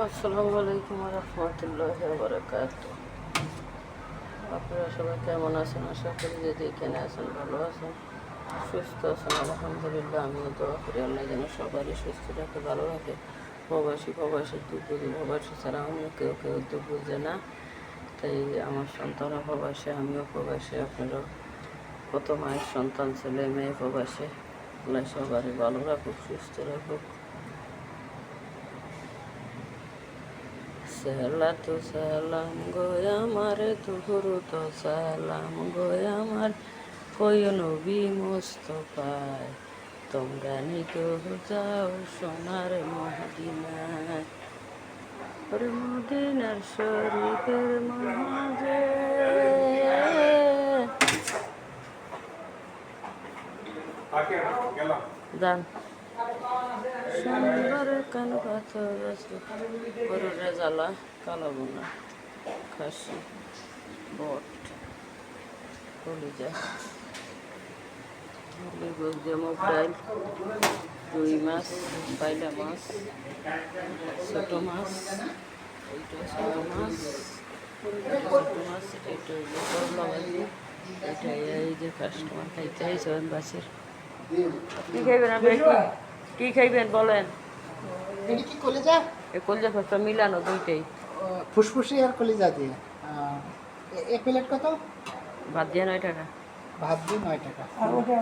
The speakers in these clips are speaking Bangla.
আসসালামু আলাইকুম রহমতুল্লাহি ওয়া বারাকাতুহু। আপনারা সবাই কেমন আছেন? আশা করি যে যেখানে আছেন ভালো আছেন, সুস্থ আছেন। আলহামদুলিল্লাহ, আমিও দোয়া করি আল্লাহ যেন সবারই সুস্থ রাখে, ভালো রাখে। প্রবাসী দুঃখ বুঝি, প্রবাসী ছাড়া অন্য কেউ দুঃখ বুঝে না। তাই আমার সন্তানও প্রবাসে, আমিও প্রবাসে। আপনারও কত মায়ের সন্তান, ছেলে মেয়ে প্রবাসে। আল্লাহ সবারই ভালো রাখুক, সুস্থ রাখুক। সালাতু সালাম গো আমার, দুরুদ সালাম গো আমার, কই নবী মুস্তাফায়, তোমরা নিকো যাও সোনার মদিনায়। ওরে মদিনার শরীফের মাঝে যান সুন্দর কান পাথর আছে, গরুর রেজালা, কালো বোনা, খাসি, বট, কলিজা, মুগ ডাল, রুই মাছ, বাইলা মাছ, ছোট মাছ, এইটা ছোট মাছ, ছোট মাছ, এইটা হইলো করলা ভাজি, এটা এই যে কাস্টমার খাইতে আইসেন বাসের। কি খাইবেন আপনি? কি খাইবেন বলেন? এটা কি কলিজা? এই কলিজা ফসটা মিলানো দুইটাই। ফুসফুসি আর কলিজা দিয়ে। এক প্লেট কত? ভাত দিয়ে 9 টাকা। ভাত দিয়ে 9 টাকা। আর ওটা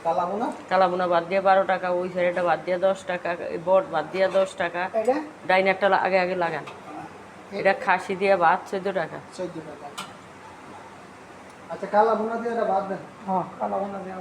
কালাবোনা? কালাবোনা ভাত দিয়ে 12 টাকা, ওই সাইডটা ভাত দিয়ে 10 টাকা, বট ভাত দিয়ে 10 টাকা। এটা ডাইনারটা আগে আগে লাগান। এটা খাসি দিয়ে ভাত 14 টাকা। 14 টাকা। আচ্ছা, কালাবোনা দিয়ে এটা ভাত দেন। হ্যাঁ, কালাবোনা দিয়ে